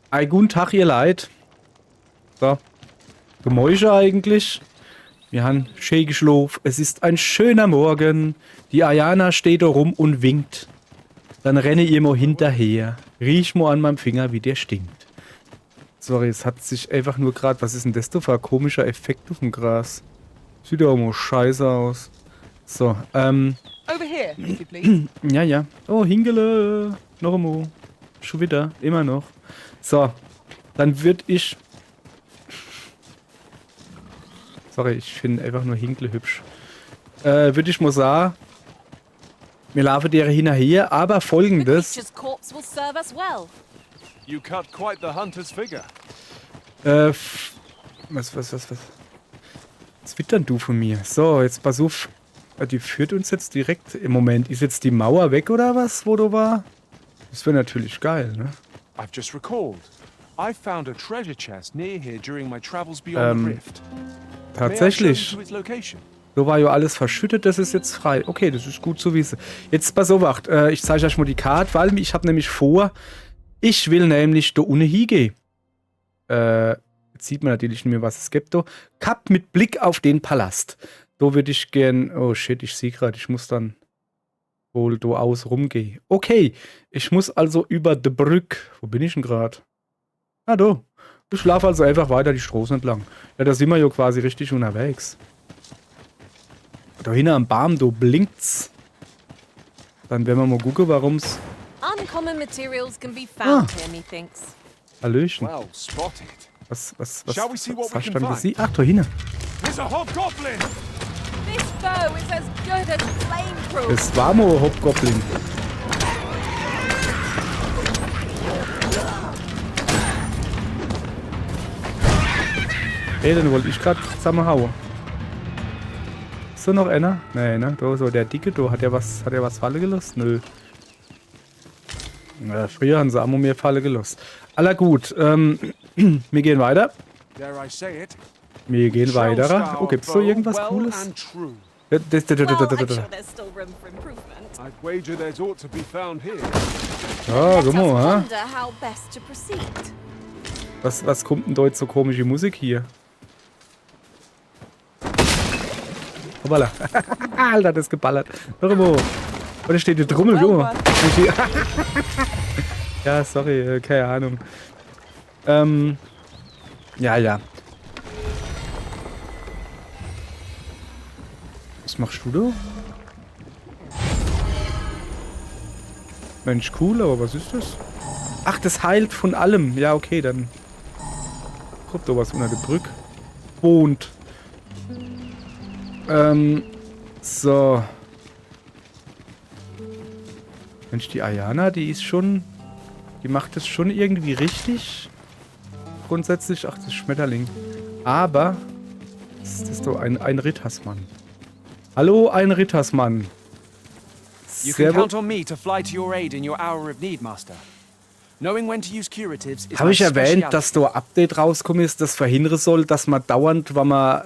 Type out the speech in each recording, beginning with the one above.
Ein guten Tag, ihr Leid. So. Gemäusche eigentlich. Wir haben schön geschlafen. Es ist ein schöner Morgen. Die Ayana steht da rum und winkt. Dann renne ich immer hinterher. Riech mal an meinem Finger, wie der stinkt. Sorry, es hat sich einfach nur gerade... Was ist denn das da für ein komischer Effekt auf dem Gras? Sieht ja auch mal scheiße aus. So, Over here, if you please. ja, ja. Oh, Hingele. Noch einmal. Schon wieder. Immer noch. So, dann würde ich... Sorry, ich finde einfach nur Hinkle hübsch. Würde ich mal sagen, wir laufen dir hinterher, aber The folgendes. creature's corpse will serve us well. You cut quite the hunter's figure. Was wird denn du von mir? So, jetzt pass auf. Die führt uns jetzt direkt. Im Moment, ist jetzt die Mauer weg oder was, wo du war? Das wäre natürlich geil, ne? I've just recalled. I found a treasure chest near here during my travels beyond the rift. May I show you Tatsächlich. to its location? So war ja alles verschüttet, das ist jetzt frei. Okay, das ist gut zu wissen. Jetzt pass auf, wacht. Ich zeige euch mal die Karte, weil ich habe nämlich vor, ich will nämlich da unten hingehen. Jetzt sieht man natürlich nicht mehr, was es gibt da. Kap mit Blick auf den Palast. Da würde ich gern... Oh shit, ich sehe gerade, ich muss dann wohl da aus rumgehen. Okay, ich muss also über die Brücke. Wo bin ich denn gerade? Ah, da. Ich schlafe also einfach weiter die Straßen entlang. Ja, da sind wir ja quasi richtig unterwegs. Da hinten am Baum, da blinkt's. Dann werden wir mal gucken, warum's... Uncommon materials can be found here, methinks. Hallöchen. Well spotted. Was Shall we see what we hast du can dann find? gesehen? Ach, da hinten. There's a hobgoblin! This bow is as good as flameproof. Das war mal ein Hobgoblin. Ey, den wollte ich gerade zusammenhauen. Ist da noch einer? Nee, ne? Da so der Dicke, da hat er was Falle gelost? Nö. Ja, früher haben sie auch mal mehr Falle gelost. Aller gut, wir gehen weiter. Dare I say it? Wir gehen weiter. Oh, gibt's so irgendwas well Cooles? and true. Well, I'm sure there's still room for improvement. I'd wager there's ought to be found here. Ja, Let guck us mal, ha? wonder how best to proceed. Was kommt denn da jetzt so komische Musik hier? Hoppala. Alter, das ist geballert. Noch mal. Oder steht die Trommel? Guck mal. Ja, sorry, keine Ahnung. Ja. Was machst du da? Mensch, cool, aber was ist das? Ach, das heilt von allem. Ja, okay, dann kommt da was unter der Brücke. Wohnt. So. Mensch, die Ayana, die ist schon... Die macht das schon irgendwie richtig. Grundsätzlich, ach, das ist Schmetterling. Aber... Das ist doch ein Rittersmann. Hallo, ein Rittersmann. You can count on me to fly to your aid in your hour of need, Master. Knowing when to use curatives is Habe my ich erwähnt, speciality. dass da ein Update rauskommen ist, das verhindern soll, dass man dauernd, wenn man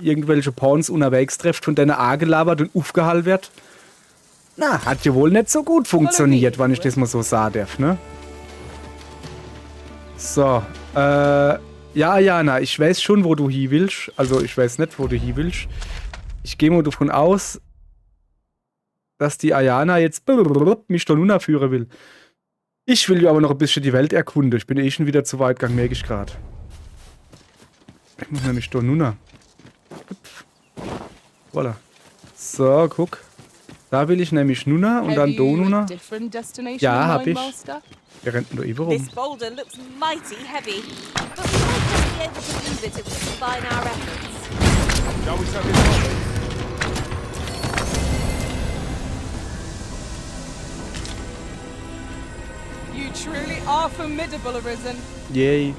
irgendwelche Pawns unterwegs trifft, von denen angelabert und aufgehalten wird? Na, hat ja wohl nicht so gut funktioniert, wenn ich das mal so sagen darf, ne? So, ja, Ayana, ich weiß schon, wo du hin willst. Also, ich weiß nicht, wo du hin willst. Ich gehe mal davon aus, dass die Ayana jetzt mich da runter führen will. Ich will ja aber noch ein bisschen die Welt erkunden. Ich bin eh schon wieder zu weit gegangen, merke ich gerade. Ich muss nämlich da runter. Voilà. So, guck. Da will ich nämlich runter und dann da runter. Ja, hab ich. Wir rennen da über rum. This boulder looks mighty heavy, but we might just be able to move it if we combine our efforts. Shall we set this up? You truly are formidable, Arisen. Yay.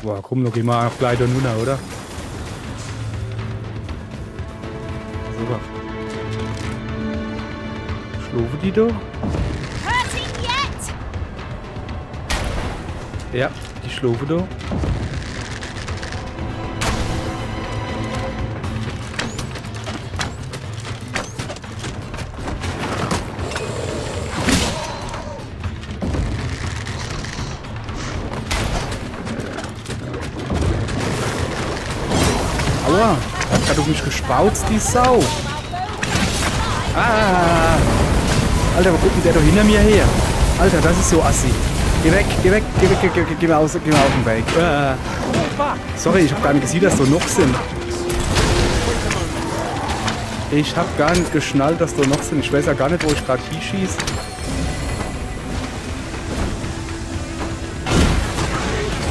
Boah, komm, noch gehen wir auch gleich da runter, oder? Super. Schlafen die da? Hurting yet? Ja, die schlafen da. Hat gerade auf mich gespauzt, die Sau. Ah! Alter, wo guckt denn der doch hinter mir her? Alter, das ist so assi. Geh weg, geh weg, geh weg, geh mal auf den Weg. Sorry, ich hab gar nicht gesehen, dass da noch sind. Ich hab gar nicht geschnallt, dass da noch sind. Ich weiß ja gar nicht, wo ich gerade hinschieße.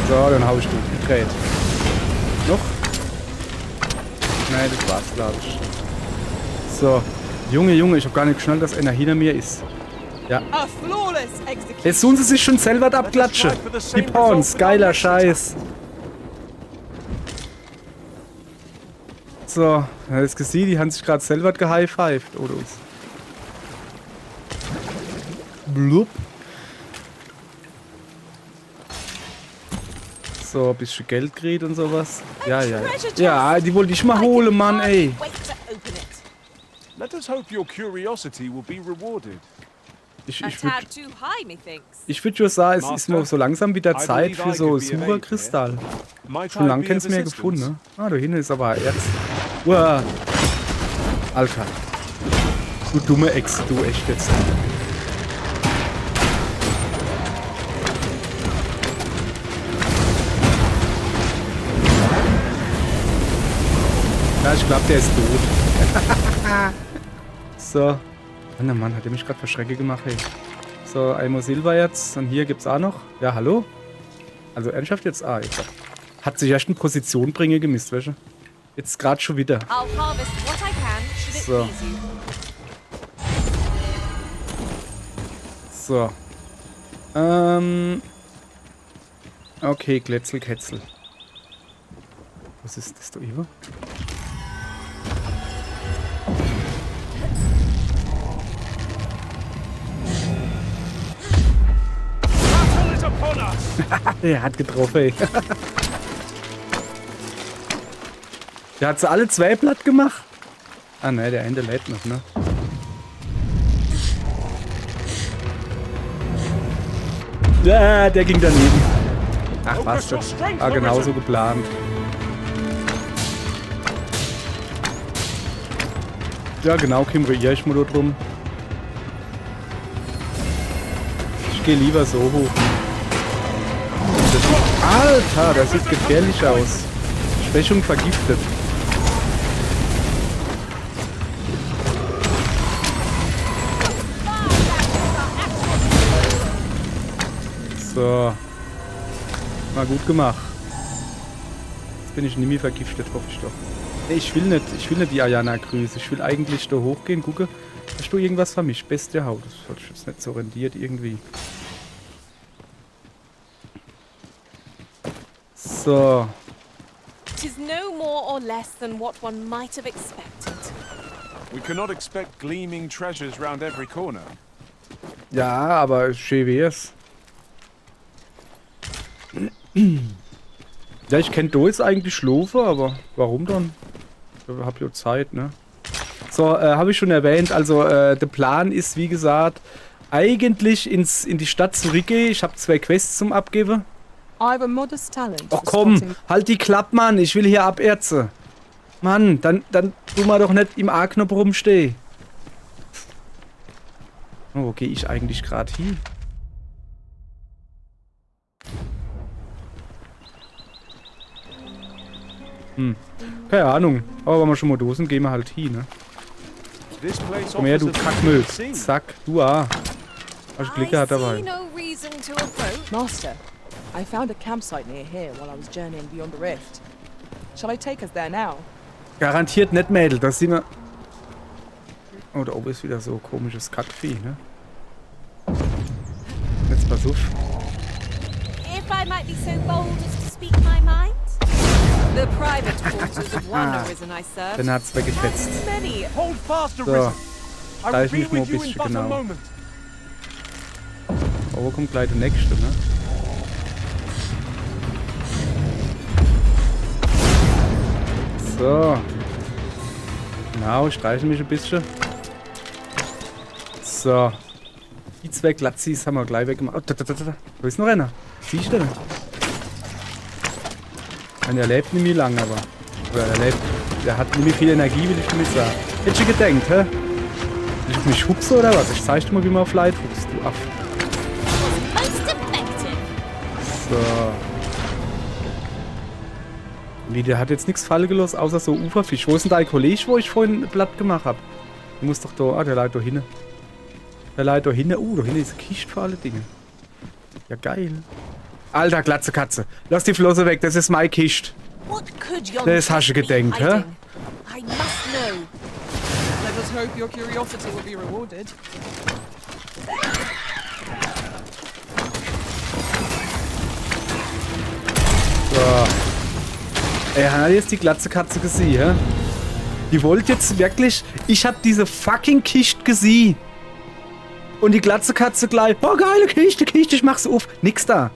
So, dann hau ich durchgedreht. Noch? Nein, das war's, glaube ich. So. Junge, ich hab gar nicht geschnallt, dass einer hinter mir ist. Ja. A flawless execution. Jetzt tun sie sich schon selber abklatschen. Die Pawns, geiler Scheiß. So, das gesehen, die haben sich gerade selber gehighfived, oder uns. Blub. So, ein bisschen Geld kriegt und sowas. Ja. Ja, die wollte ich mal holen, Mann, ey. Wait to open it. Let us hope your curiosity will be rewarded. Ich A würde tad too high, methinks. schon sagen, es ist mal so langsam wieder Zeit für so Superkristall. Might Schon I lange be kennst of du mehr assistance? gefunden, ne? Ah, da hinten ist aber Erz. Uah. Alter. Du dumme Ex, du echt jetzt. Ja, ich glaube, der ist tot. So. Mann, hat der mich gerade für Schrecke gemacht, hey. So, einmal Silber jetzt. Und hier gibt's auch noch. Ja, hallo? Also ernsthaft jetzt? Ah, jetzt. Hat sich erst in Position bringen gemisst, weißt du? Jetzt gerade schon wieder. I'll harvest what I can, should it So. please you. So. Okay, Kletzel. Was ist das da über? Battle is upon us! Der hat getroffen, ey. Der hat sie alle zwei platt gemacht. Ah ne, der eine lädt noch, ne? Ja, der ging daneben. Ach, was schon. War genauso geplant. Ja, genau, kümmere ich mal drum. Ich gehe lieber so hoch. Alter, das sieht gefährlich aus. Schwächung vergiftet. So. Mal gut gemacht. Jetzt bin ich nicht mehr vergiftet, hoffe ich doch. Nee, ich will nicht die Ayana grüßen. Ich will eigentlich da hochgehen, gucke. Hast du irgendwas vermischt? Beste Haut. Das hat sich jetzt nicht so rendiert irgendwie. So. Tis no more or less than what one might have expected. We cannot expect gleaming treasures round every corner. Ja, aber schön wär's. Ja, ich kenn Dois eigentlich Schlofe, aber warum dann? Ich hab ja Zeit, ne? So, habe ich schon erwähnt, also der Plan ist, wie gesagt, eigentlich in die Stadt zurückgehen. Ich habe 2 Quests zum Abgeben. I have a modest talent. Ach for komm, spotting- halt die Klappe, Mann, ich will hier aberze. Mann, dann tu mal doch nicht im A-Knopf rumstehen. Oh, wo gehe ich eigentlich gerade hin? Keine Ahnung. Aber wenn wir schon mal Dosen gehen wir halt hin, ne? This place Komm her, offers du a Kackmüll. beautiful scene. Zack, du A. Hast du Glück gehabt I dabei. see no reason to approach. Master, I found a campsite near here while I was journeying beyond the rift. Shall I take us there now? Garantiert nicht, Mädel. Das sind wir... Oh, da oben ist wieder so komisches Kackvieh, ne? Jetzt pass auf. If I might be so bold as to speak my mind. The private quarters of one arisen I served. Dann hat's weggefetzt. Has many Hold fast, So. Arisen. I Gleich will mich be mal with ein you in bisschen but a genau. moment. Oh, wo kommt gleich der nächste, ne? So. Genau, ich streiche mich ein bisschen. So. Die 2 Glatzis haben wir gleich weggemacht. Oh, da. Wo ist noch einer? Siehst du denn? Er lebt nicht mehr lang, aber. Oder er lebt. Der hat nämlich viel Energie, will ich damit sagen. Hätte ich gedacht, hä? Will ich auf mich hupse oder was? Ich zeig dir mal, wie man auf Light hupst, du Aff. Most effective. So. Wie, der hat jetzt nichts fallen gelassen, außer so Uferfisch. Wo ist denn dein Kollege, wo ich vorhin platt gemacht habe? Du musst doch da... Ah, der leitet da hinten. Der leitet da hinten. Da hinten ist eine Kiste für alle Dinge. Ja, geil. Alter, Glatze Katze. Lass die Flosse weg, das ist meine Kiste. What could yon Das hast du be gedenkt, hä? hiding? I must know. Let us hope your curiosity will be rewarded. So. Ey, hat jetzt die Glatze Katze gesehen, hä? Die wollte jetzt wirklich... Ich hab diese fucking Kiste gesehen. Und die Glatze Katze gleich... Oh, geile Kiste, ich mach's auf. Nix da.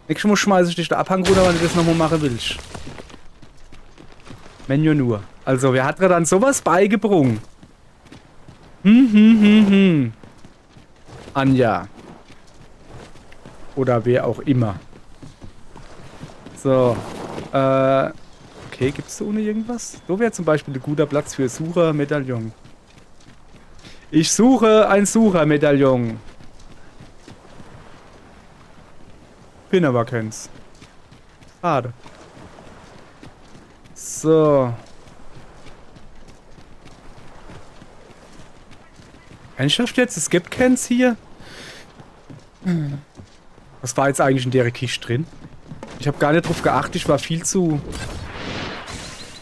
Nächstes Mal schmeiße ich dich da Abhang runter, wenn du das nochmal machen willst. Menü nur. Also, wer hat dir dann sowas beigebrungen? Anja. Oder wer auch immer. So. Okay, gibt's da ohne irgendwas? So wäre zum Beispiel ein guter Platz für Sucher-Medaillon. Ich suche ein Sucher-Medaillon. Bin aber keins. Schade. So. Ernsthaft jetzt? Es gibt keins hier? Was war jetzt eigentlich in der Kiste drin? Ich habe gar nicht drauf geachtet. Ich war viel zu...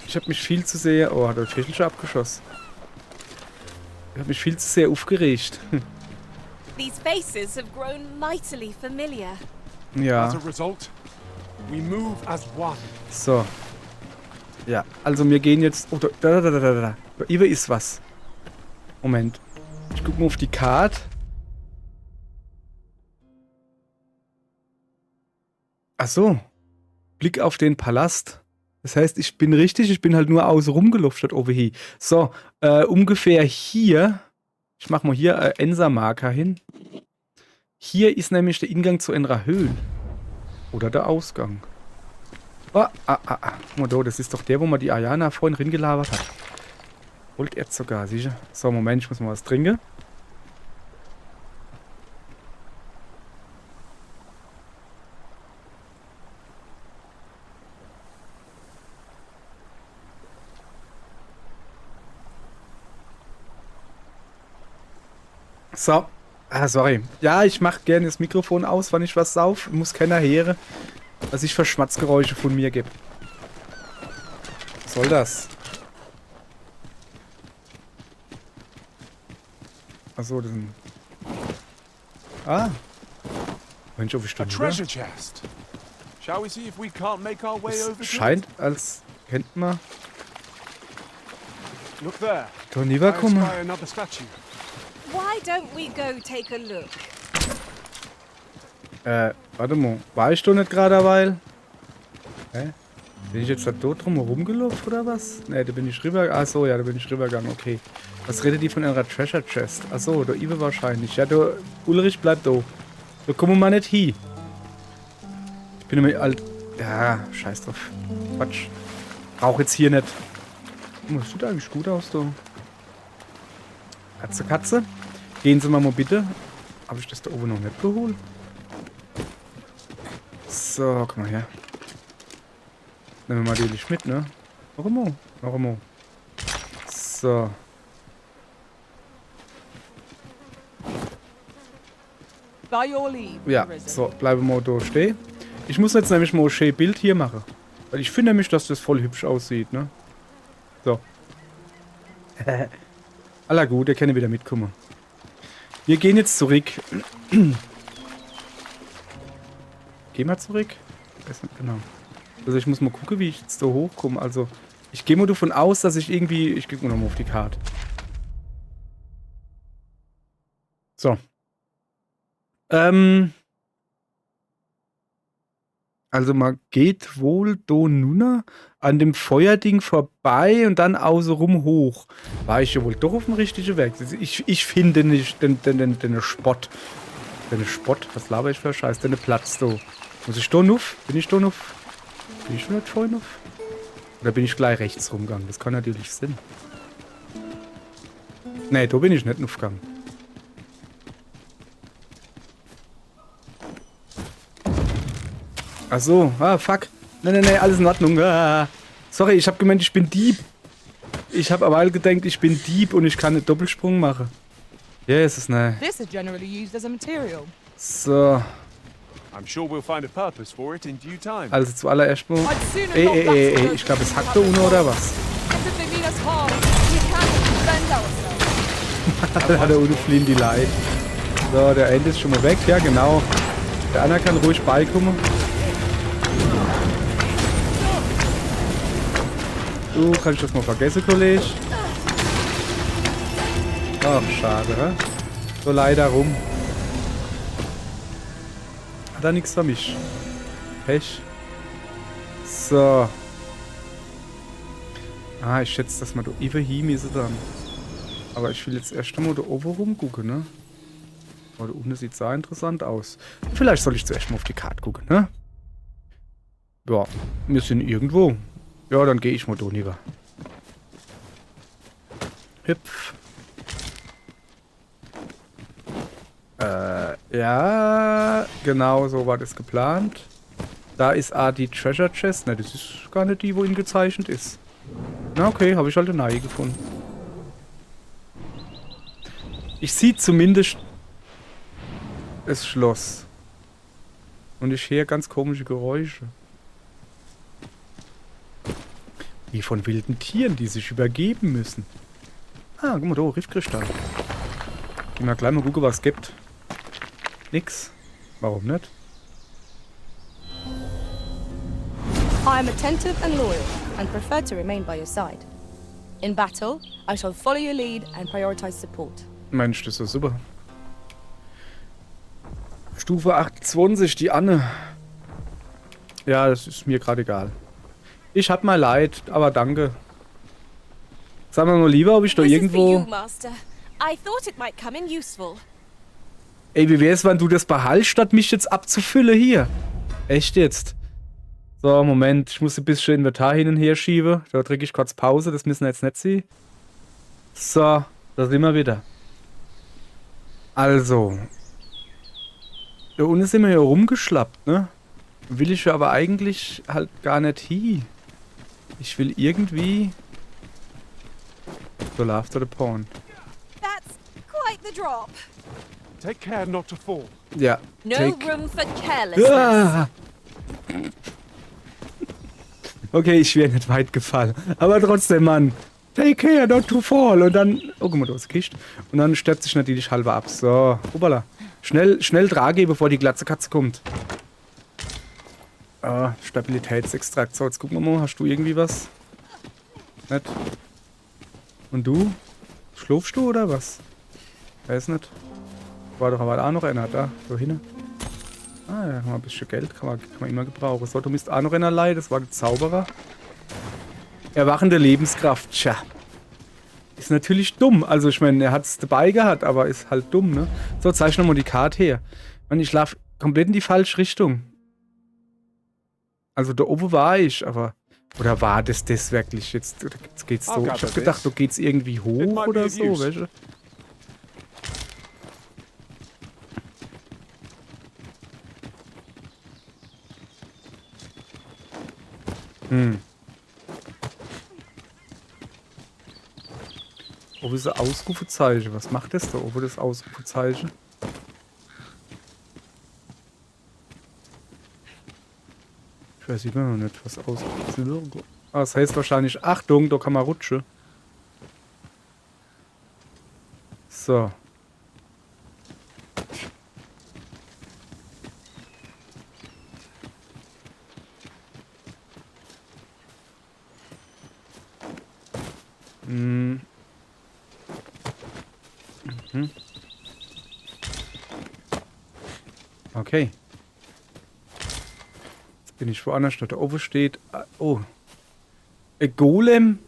Ich habe mich viel zu sehr... Oh, hat der Fischl schon abgeschossen. Ich habe mich viel zu sehr aufgeregt. These faces have grown mightily familiar. Ja. As a result, we move as one. So. Ja, also wir gehen jetzt... Oh, da. Da über ist was. Moment. Ich gucke mal auf die Karte. Ach so. Blick auf den Palast. Das heißt, ich bin richtig, ich bin halt nur außen rumgeluftet over hier. So, ungefähr hier. Ich mach mal hier Ensa-Marker hin. Hier ist nämlich der Ingang zu Enra Höhlen. Oder der Ausgang. Oh, Guck mal da, das ist doch der, wo man die Ayana vorhin reingelabert hat. Holt er sogar, sicher. So, Moment, ich muss mal was trinken. So. Sorry. Ja, ich mache gerne das Mikrofon aus, wenn ich was sauf. Muss keiner hören, was ich für Schmatzgeräusche von mir gebe. Was soll das? Achso, das sind... Ah. Mensch, auf die A Stunde. treasure chest. Shall we see if we can't make our way over to Es it? scheint, als kennt man... Look there. Doch nie I kommen. spy another statue. Why don't we go take a look? Warte mal. War ich doch nicht gerade derweil? Hä? Bin ich jetzt da dort drum rumgelaufen oder was? Ne, da bin ich rüber... Achso, ja, da bin ich rübergegangen, okay. Was redet die von einer Treasure Chest? Achso, da Ibe wahrscheinlich. Ja, da... Ulrich bleibt da. Da kommen wir mal nicht hin. Ich bin immer alt... Ja, scheiß drauf. Quatsch. Brauch jetzt hier nicht. Oh, das sieht eigentlich gut aus, da. Katze. Gehen Sie mal bitte. Habe ich das da oben noch nicht geholt? So, komm mal her. Nehmen wir mal die Licht mit, ne? Warum? So. By your leave, Ja, Risen. so, bleiben wir da stehen. Ich muss jetzt nämlich mal ein schönes Bild hier machen. Weil ich finde nämlich, dass das voll hübsch aussieht, ne? So. Aller gut, der kann ja wieder mitkommen. Wir gehen jetzt zurück. Gehen wir zurück? Weiß nicht genau. Also ich muss mal gucken, wie ich jetzt da hochkomme. Also ich gehe mal davon aus, dass ich irgendwie... Ich klicke mal nochmal auf die Karte. So. Also man geht wohl da nunna an dem Feuerding vorbei und dann außenrum hoch. War ich ja wohl doch auf dem richtigen Weg. Ich finde nicht den Spott. Den Spott? Was laber ich für Scheiß? Den Platz da. Muss ich da nuff? Bin ich da nuff? Bin ich schon nicht voll nuff? Oder bin ich gleich rechts rumgegangen? Das kann natürlich Sinn. Nee, da bin ich nicht aufgegangen. Ach so, fuck. Nee, alles in Ordnung. Sorry, ich hab gemeint, ich bin Dieb. Ich hab aber gedacht, ich bin Dieb und ich kann einen Doppelsprung machen. Jesus, ne. This is generally used as a material. So, I'm sure we'll find a purpose for it in due time. also zuallererst mal. I'd sooner not back to those Ich glaube, es who hackt have da the unten oder power. was? And if they mean us harm, we can't defend ourselves. Da unten fliehen die Leute. So, der Ende ist schon mal weg. Ja, genau. Der Anna kann ruhig beikommen. Du, kann ich das mal vergessen, Kollege? Ach, schade, hä? So leider rum. Hat er nichts für mich. Pech. So. Ich schätze, dass wir da über hier müssen dann. Aber ich will jetzt erst mal da oben rumgucken, ne? Oh, da unten sieht sehr interessant aus. Vielleicht soll ich zuerst mal auf die Karte gucken, ne? Ja, wir sind irgendwo. Ja, dann gehe ich mal da rüber. Hüpf. Ja, genau so war das geplant. Da ist die Treasure Chest. Ne, das ist gar nicht die, wo ihn gezeichnet ist. Na okay, habe ich halt eine neue gefunden. Ich sehe zumindest das Schloss. Und ich höre ganz komische Geräusche. Wie von wilden Tieren, die sich übergeben müssen. Guck mal da, Riffkristall. Gehen wir gleich mal gucken, was es gibt. Nix. Warum nicht? I am attentive and loyal, and prefer to remain by your side. In battle, I shall follow your lead and prioritize support. Mensch, das ist super. Stufe 28, die Anne. Ja, das ist mir gerade egal. Ich hab mal leid, aber danke. Sag mal nur lieber, ob ich da This is for you, irgendwo... Master. I thought it might come in useful. Ey, wie wär's, wenn du das behaltst, statt mich jetzt abzufüllen hier? Echt jetzt? So, Moment, ich muss ein bisschen Inventar hin und her schieben. Da drücke ich kurz Pause, das müssen wir jetzt nicht sehen. So, da sind wir wieder. Also. Da unten sind wir ja rumgeschlappt, ne? Will ich ja aber eigentlich halt gar nicht hin. Ich will irgendwie... So, after the pawn. That's quite the drop. Take care not to fall. Ja. No take- room for carelessness. Ah. Okay, ich wäre nicht weit gefallen. Aber trotzdem, Mann. Take care not to fall. Und dann... Oh, guck mal, da ist Kiste. Und dann stürzt sich natürlich halber ab. So, hoppala. Schnell trage, bevor die glatze Katze kommt. Stabilitätsextrakt. So, jetzt gucken wir mal. Hast du irgendwie was? Nicht? Und du? Schlafst du oder was? Weiß nicht. War doch aber auch noch einer da. Da hinten. Ja, ein bisschen Geld kann man immer gebrauchen. So, du bist auch noch einer Leihe. Das war der Zauberer. Erwachende Lebenskraft. Tja. Ist natürlich dumm. Also, ich meine, er hat es dabei gehabt, aber ist halt dumm, ne? So, zeig nochmal die Karte her. Ich laufe komplett in die falsche Richtung. Also, da oben war ich, aber... Oder war das wirklich jetzt? Jetzt geht's so. Ich hab gedacht, da geht's irgendwie hoch oder so, weißt du? Oben ist ein Ausrufezeichen. Was macht das da oben, das Ausrufezeichen? Ich weiß immer noch nicht, was Ausrufezeichen. Das heißt wahrscheinlich, Achtung, da kann man rutschen. So. Mhm. Okay. Jetzt bin ich woanders, da oben steht. Oh. Ein Golem.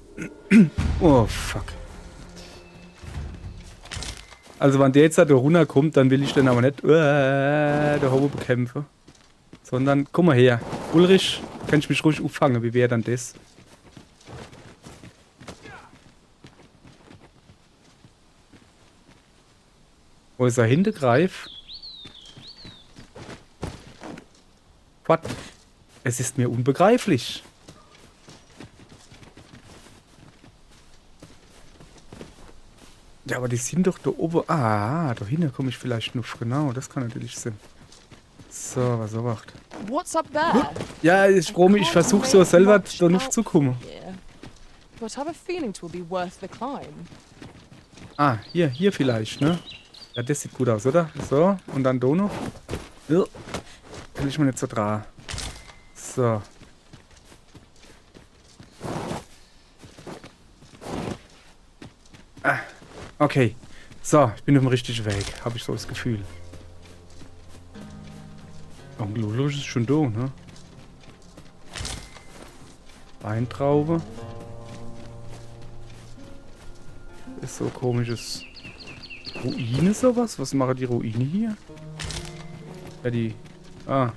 Oh, fuck. Also, wenn der jetzt da runterkommt, dann will ich den aber nicht da oben bekämpfen. Sondern, komm mal her. Ulrich, kannst du mich ruhig auffangen. Wie wäre dann das? Wo ist er Hindegreif? What? Es ist mir unbegreiflich. Ja, aber die sind doch da oben. Ah, da hinten komme ich vielleicht noch. Genau, das kann natürlich sein. So, was so macht. What's up there? Ja, ich versuche so selber da nicht zu kommen. Yeah. But I have a feeling it will be worth the climb. Ah, hier vielleicht, ne? Ja, das sieht gut aus, oder? So, und dann da noch. Ja. Kann ich mal nicht so dran. So. Ah, okay. So, ich bin auf dem richtigen Weg, habe ich so das Gefühl. Onkel Lolo ist schon da, ne? Weintraube. Ist so komisches Ruine sowas? Was machen die Ruine hier? Ja, die... Ah.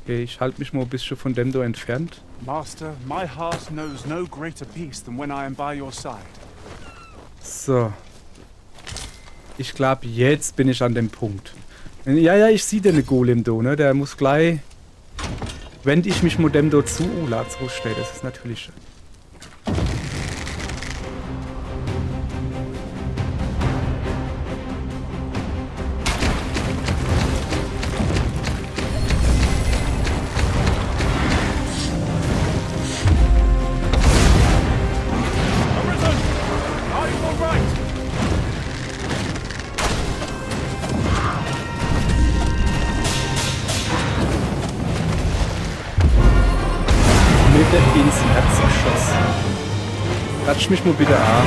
Okay, ich halte mich mal ein bisschen von dem da entfernt. Master, my heart knows no greater peace than when I am by your side. So. Ich glaube, jetzt bin ich an dem Punkt. Ja, ich sehe den Golem da, ne? Der muss gleich... Wende ich mich mit dem da zu... Oh, Lazarus steht. Das ist natürlich... ins Herz geschossen. Klatsch mich mal bitte an.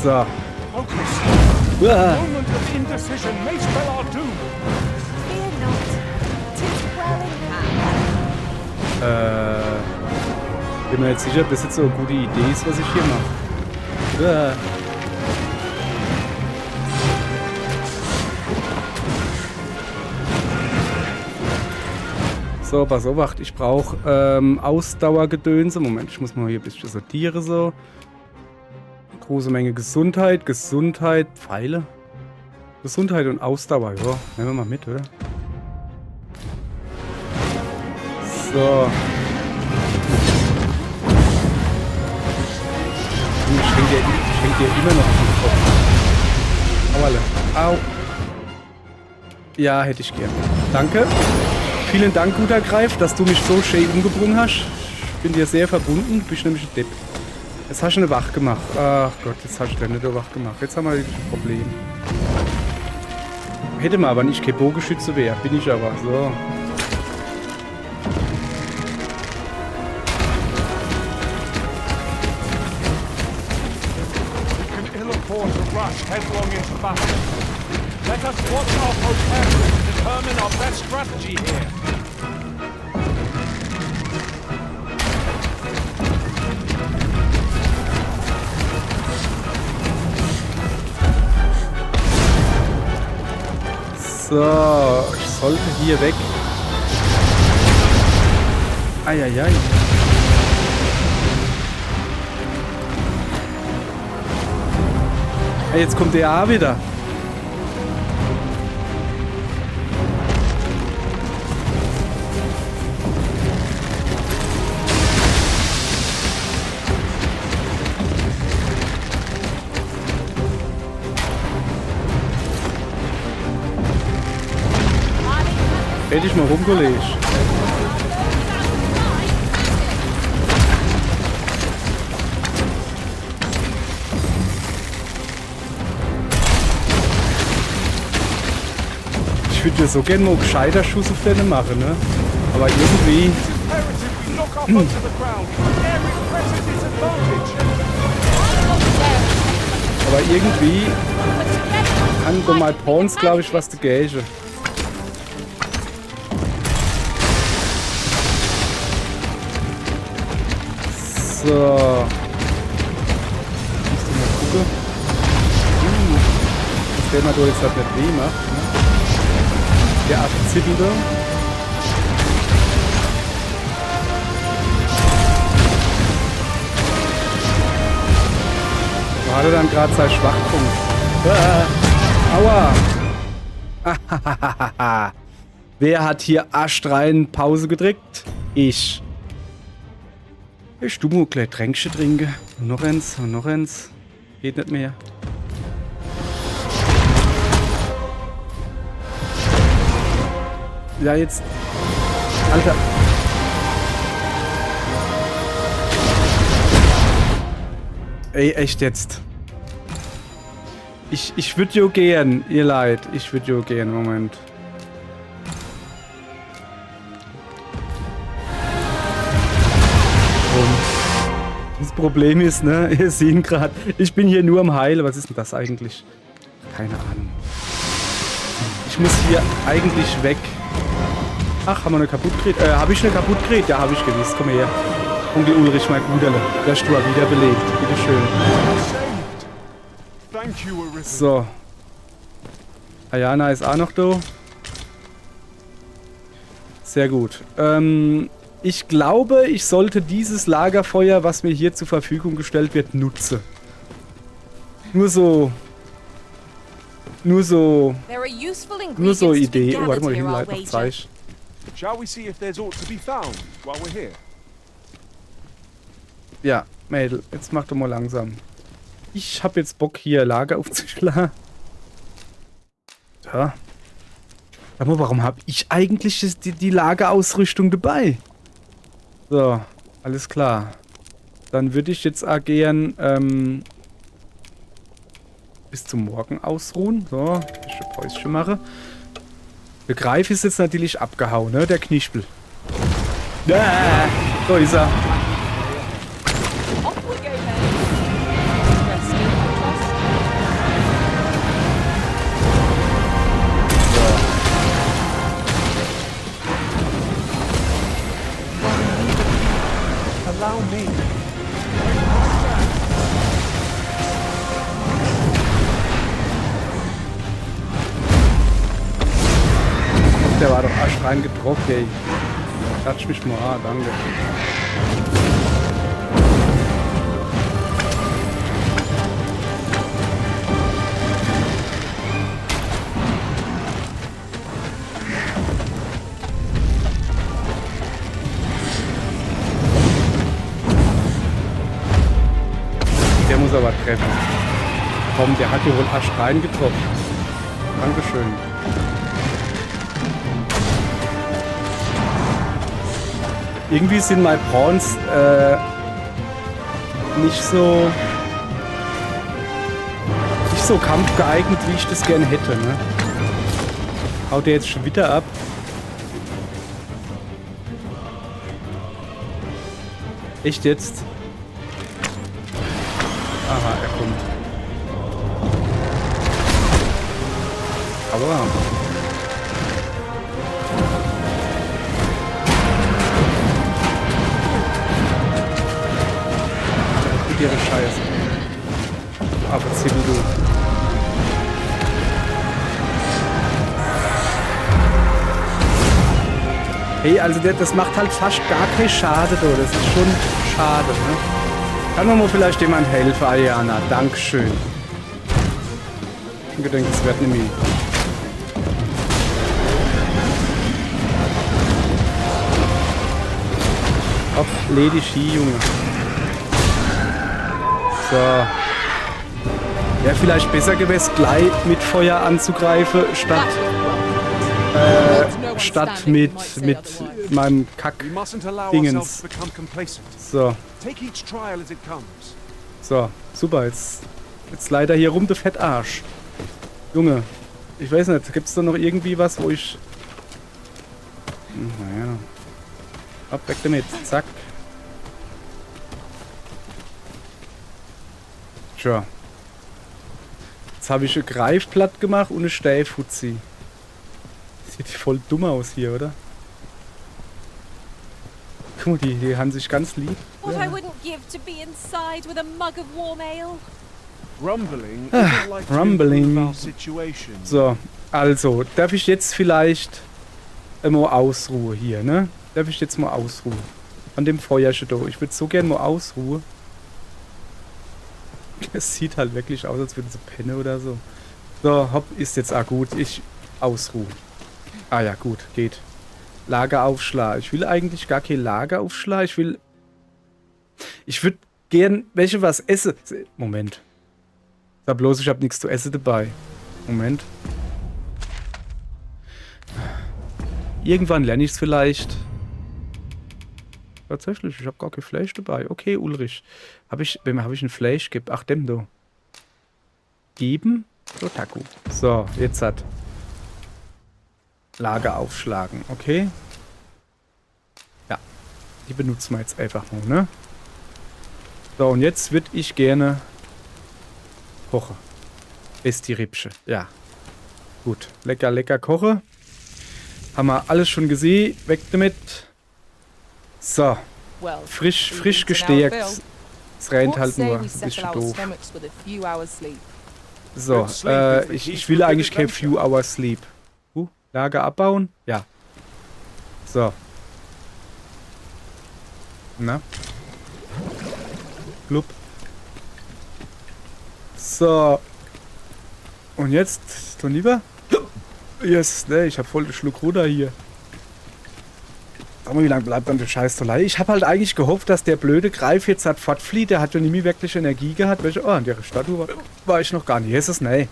So. Uah. Moment of indecision may spell our doom. Fear not. 'Tis well in hand. Bin mir jetzt sicher, ob das jetzt so eine gute Idee ist, was ich hier mache. Uah. So, pass auf, wacht. Ich brauche Ausdauergedönse. Moment, ich muss mal hier ein bisschen sortieren so. Große Menge Gesundheit, Pfeile. Gesundheit und Ausdauer, ja. Nehmen wir mal mit, oder? So. Ich schenke dir immer noch einen Kopf. Au, alle. Au. Ja, hätte ich gern. Danke. Vielen Dank, guter Greif, dass du mich so schön umgebrungen hast. Ich bin dir sehr verbunden. Du bist nämlich ein Depp. Jetzt hast du eine Wach gemacht. Ach Gott, jetzt hast du eine Wach gemacht. Jetzt haben wir wirklich ein Problem. Hätte man aber nicht kein Bogenschütze wäre. Bin ich aber. So. We can ill afford to rush headlong into battle. Let us watch our foe carefully to determine our best strategy here. So, ich sollte hier weg. Eieiei. Hey, jetzt kommt der A wieder. Hätte ich mal rumgelegt. Ich würde ja so gerne mal einen gescheiter Schuss auf den machen, ne? Aber irgendwie... Aber irgendwie... Kann doch mal Pawns, glaube ich, was dagegen. So. Musst du mal gucken. Dass der mal da jetzt halt nicht weh macht. Ne? Der Abzittel da. Wo hat er dann gerade seinen Schwachpunkt? Aua! Wer hat hier astrein Pause gedrückt? Ich. Ich tu mal gleich Tränkchen trinken. Und noch eins und noch eins. Geht nicht mehr. Ja, jetzt. Alter. Ey, echt jetzt. Ich würde jo gern, ihr Leid. Ich würde jo gern, Moment. Und das Problem ist, ne, ihr seht gerade, ich bin hier nur am Heilen. Was ist denn das eigentlich? Keine Ahnung. Ich muss hier eigentlich weg. Ach, haben wir eine kaputt gekriegt? Habe ich eine kaputt gekriegt? Ja, habe ich gewusst. Komm her. Onkel Ulrich, mein Guterle. Der Stuhl wieder belebt. Bitteschön. So. Ayana ist auch noch da. Sehr gut. Ich glaube, ich sollte dieses Lagerfeuer, was mir hier zur Verfügung gestellt wird, nutzen. Nur so Idee. Oh, warte mal, die Hinleitung noch Zeich. Shall we see if there's aught to be found while we're here? Ja, Mädel, jetzt mach doch mal langsam. Ich hab jetzt Bock, hier Lager aufzuschlagen. Ja. Sag mal, warum hab ich eigentlich die Lagerausrüstung dabei? So, alles klar. Dann würde ich jetzt agieren, bis zum Morgen ausruhen. So, ich ein Päuschen mache. Der Greif ist jetzt natürlich abgehauen, ne? Der Knispel. Ja, so ist er. Allow me. Der war doch astrein getroffen, ey. Klatsch mich mal an, danke. Der muss aber treffen. Komm, der hat hier wohl astrein getroffen. Dankeschön. Irgendwie sind meine Prawns nicht so kampfgeeignet, wie ich das gerne hätte, ne? Haut der jetzt schon wieder ab? Echt jetzt? Aha, er kommt. Aber ihre Scheiße. Aber zieh du. Hey, also das macht halt fast gar keinen Schade, do. Das ist schon schade, ne? Kann mir mal vielleicht jemand helfen, Ayana? Dankeschön. Ich denke, es wird nämlich. Hopp, ledig hier, Junge. So. Wäre vielleicht besser gewesen, gleich mit Feuer anzugreifen, statt mit meinem Kack-Dingens. So. So, super. Jetzt leider hier rum der Fettarsch. Junge, ich weiß nicht, gibt's da noch irgendwie was, wo ich... Naja. Ab, weg damit. Zack. Tja. Jetzt habe ich ein Greifblatt gemacht und eine Stäfhutzi. Sieht voll dumm aus hier, oder? Guck mal, die haben sich ganz lieb. What I wouldn't give to be inside with a mug of warm ale. Rumbling. Rumbling. So, also, darf ich jetzt vielleicht mal ausruhen hier, ne? Darf ich jetzt mal ausruhen? An dem Feuerchen da. Ich würde so gern mal ausruhen. Es sieht halt wirklich aus, als würden sie pennen oder so. So, hopp, ist jetzt auch gut. Ich ausruhen. Ah ja, gut, geht. Lageraufschlag. Ich will eigentlich gar kein Lageraufschlag. Ich würde gern welche was essen. Moment. Sag bloß, ich habe nichts zu essen dabei. Moment. Irgendwann lerne ich es vielleicht. Tatsächlich, ich habe gar kein Fleisch dabei. Okay, Ulrich. Wem habe ich ein Fleisch gegeben? Ach, dem da. Geben? So, Taku. So, jetzt hat. Lager aufschlagen, okay. Ja. Die benutzen wir jetzt einfach nur, ne? So, und jetzt würde ich gerne kochen. Ist die Rippsche. Ja. Gut. Lecker, lecker kochen. Haben wir alles schon gesehen. Weg damit. So. Well, Frisch we eat an gestärkt. hour fill. Es rennt What halt say nur. we Ein settle bisschen our doof. stomachs with a few hours sleep? So, Good sleep is the key ich to will a good eigentlich kein adventure. Few Hours Sleep. Lager abbauen? Ja. So. Na? Blub. So. Und jetzt, doch lieber? Yes, ne, ich hab voll den Schluck runter hier. Sag mal, wie lange bleibt dann der Scheiß so leid? Ich habe halt eigentlich gehofft, dass der blöde Greif jetzt hat fortflieht. Der hat ja nie mehr wirklich Energie gehabt. Welche? Oh, an der Statue war ich noch gar nicht. Hier ist es, ne.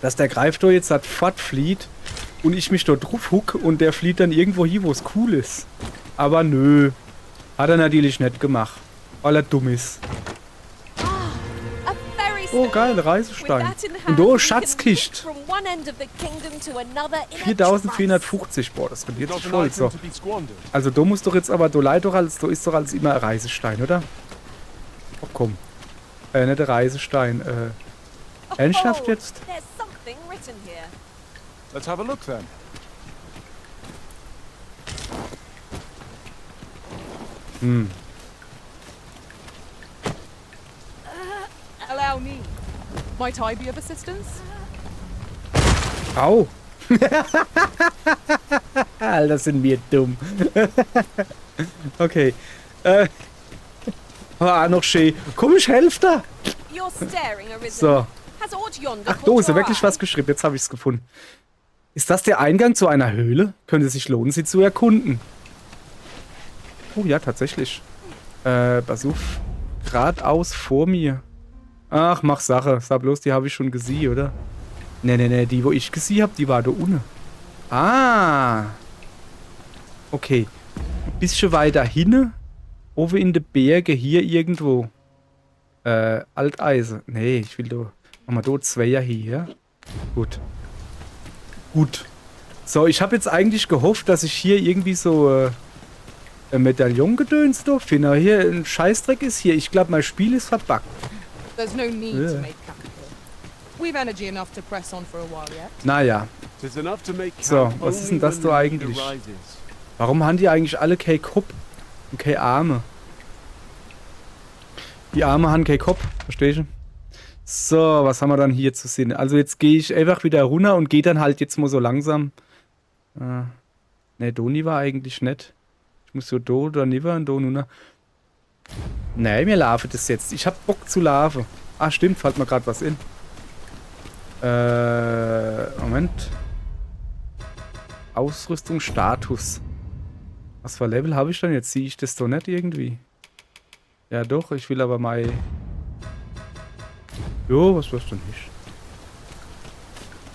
Dass der Greif da jetzt hat fortflieht und ich mich dort drauf huck und der flieht dann irgendwo hin, wo es cool ist. Aber nö. Hat er natürlich nicht gemacht. Weil er dumm ist. A ferry Oh, stone. geil, With Reißestein. that in hand, Und da we can Schatzkist. leap from one end of the kingdom to another in a trice. 4450. Boah, das rendiert Not sich an voll. item So. to be squandered. Also da muss doch jetzt aber, da leid doch alles, da ist doch alles immer ein Reisestein, oder? Oh, komm. Nicht der Reisestein. Ernsthaft Oh, jetzt? There's something written here. Let's have a look then. Hm. Allow me. Might I be of assistance? Au! Alter, sind wir dumm. Okay. Ah, noch schön. Komm, ich helfe da. You're staring, Arisen. So. Has aught yonder Ach, caught da ist ja your wirklich eye? was geschrieben. Jetzt habe ich es gefunden. Ist das der Eingang zu einer Höhle? Könnte sich lohnen, sie zu erkunden. Oh ja, tatsächlich. Pass auf. Geradeaus vor mir. Ach, mach Sache. Sag bloß, die habe ich schon gesehen, oder? Ne, die, wo ich gesehen habe, die war da unten. Ah. Okay. Ein bisschen weiter hinne. Oben in den Berge, hier irgendwo. Alteisen. Nee, ich will da. Machen wir da Zweier hier. Gut. Gut. So, ich habe jetzt eigentlich gehofft, dass ich hier irgendwie so ein Medaillon-Gedöns da finde. Aber hier ein Scheißdreck ist hier. Ich glaube, mein Spiel ist verbuggt. There's no need Yeah. to make capital. We've energy enough to press on for a while yet. Naja. Tis enough to make So, camp was ist denn only das when da the need eigentlich? arises. Warum haben die eigentlich alle kein Kopf und keine Arme? Die Arme haben keinen Kopf, verstehst du? So, was haben wir dann hier zu sehen? Also jetzt gehe ich einfach wieder runter und gehe dann halt jetzt mal so langsam. Ne, Doni war eigentlich nicht. Ich muss so do oder niver und do nun. Ne, mir laufen das jetzt. Ich hab Bock zu laufen. Ah, stimmt, fällt mir gerade was in. Moment. Ausrüstung, Status. Was für Level habe ich dann jetzt? Sehe ich das doch nicht irgendwie? Ja doch, ich will aber mal... Jo, was war's denn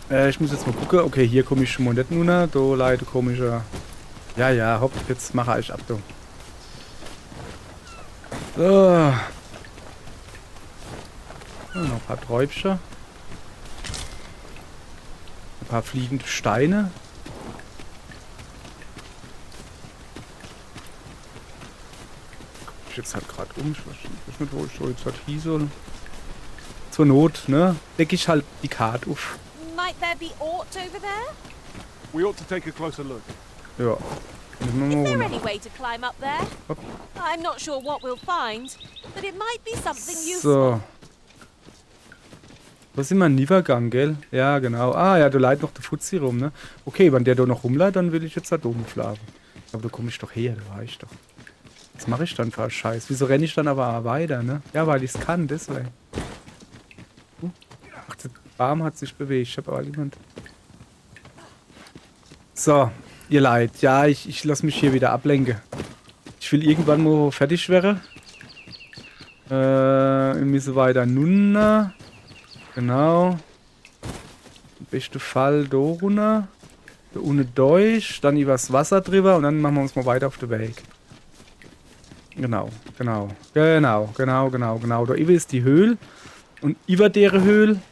nicht? Ich muss jetzt mal gucken. Okay, hier komme ich schon mal nicht nur. Da leider komischer... Ja, hopp, jetzt mache ich ab, du. So. Ja, noch ein paar Träubchen. Ein paar fliegende Steine. Ich jetzt halt gerade um. Ich weiß nicht, wo ich so jetzt halt hier soll. Zur Not, ne? Decke ich halt die Karte auf. Might there be aught over there? We ought to take a closer look. Ja. Nehmen wir Is mal there runter. any way to climb up there? Hopp. I'm not sure what we'll find, but it might be something useful. So. Wo sind wir? Nivergang, gell? Ja, genau. Ah, ja, du leid noch der Fuzzi rum, ne? Okay, wenn der da noch rumleitet, dann will ich jetzt da oben schlafen. Aber da komme ich doch her, da war ich doch. Was mache ich dann für einen Scheiß? Wieso renne ich dann aber weiter, ne? Ja, weil ich es kann, deswegen. Ach, der Baum hat sich bewegt. Ich habe aber niemand. So, ihr Leid. Ja, ich lasse mich hier wieder ablenken. Ich will irgendwann mal fertig werden. Wir müssen weiter runter. Genau. Im besten Fall da runter. Da unten durch. Dann übers Wasser drüber. Und dann machen wir uns mal weiter auf den Weg. Genau. Da über ist die Höhle. Und über deren Höhle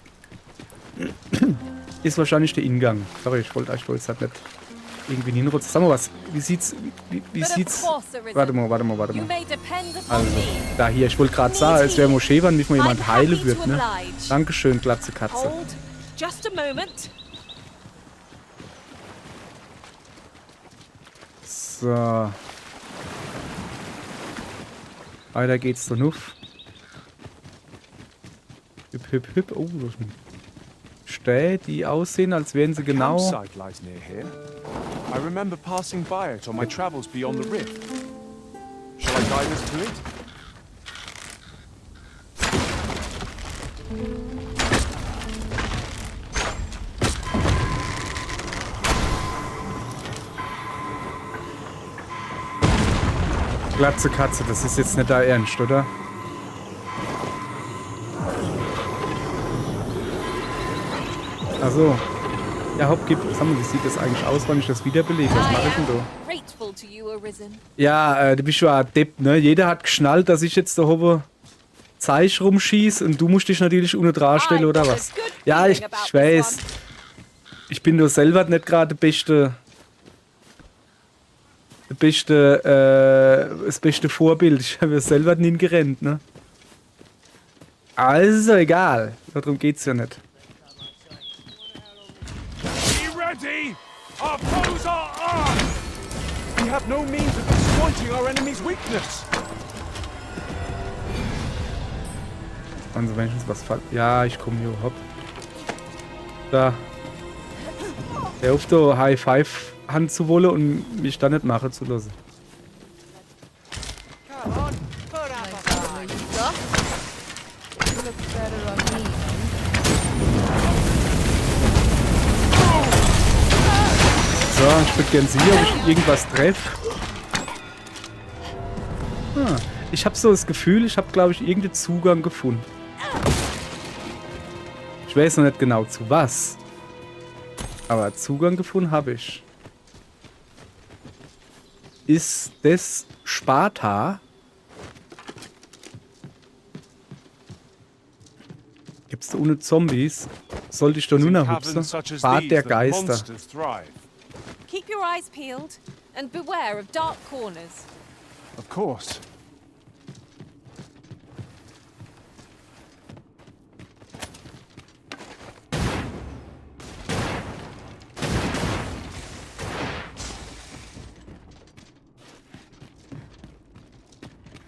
ist wahrscheinlich der Ingang. Sorry, ich wollte es halt nicht irgendwie hinrutschen. Sag mal was. Wie sieht's? Warte mal. Also, da hier, ich wollte gerade sagen, es wäre Moschee, wenn mich mal jemand heilen wird, ne? Dankeschön, Glatze Katze. Hold just a moment. So. Weiter geht's dann auf. Hüp. Oh, das sind Städte, die aussehen, als wären sie genau. Campsite lies near here. I remember passing by it on my travels beyond the rift. Shall I guide us to it? Glatze Katze, das ist jetzt nicht da ernst, oder? Also, ja, Hopp, sag mal, wie sieht das eigentlich aus, wenn ich das wiederbelebe? Was mache ich denn da? Grateful to you, Arisen. Ja, du bist ja ein Depp, ne? Jeder hat geschnallt, dass ich jetzt da oben Zeich rumschieße und du musst dich natürlich ohne dran stellen, oder was? Ja, ich weiß. Ich bin nur selber nicht gerade das beste Vorbild. Ich habe ja selber nie gerannt, ne? Also, egal. Darum geht's ja nicht. Be ready! Our foes are armed! We have no means of exploiting our enemy's weakness! Also, wenn ich uns was fall. Ja, ich komme hier, hopp. Da. Der auf der High Five Hand zu wollen und mich da nicht machen zu lassen. So, ich würde gerne sehen, ob ich irgendwas treffe. Ich habe so das Gefühl, ich habe, glaube ich, irgendeinen Zugang gefunden. Ich weiß noch nicht genau zu was. Aber Zugang gefunden habe ich. Ist das Sparta? Gibt's da ohne Zombies? Sollte ich da nur nach hupsen? Bad der Geister. Keep your eyes peeled and beware of dark corners. Of course.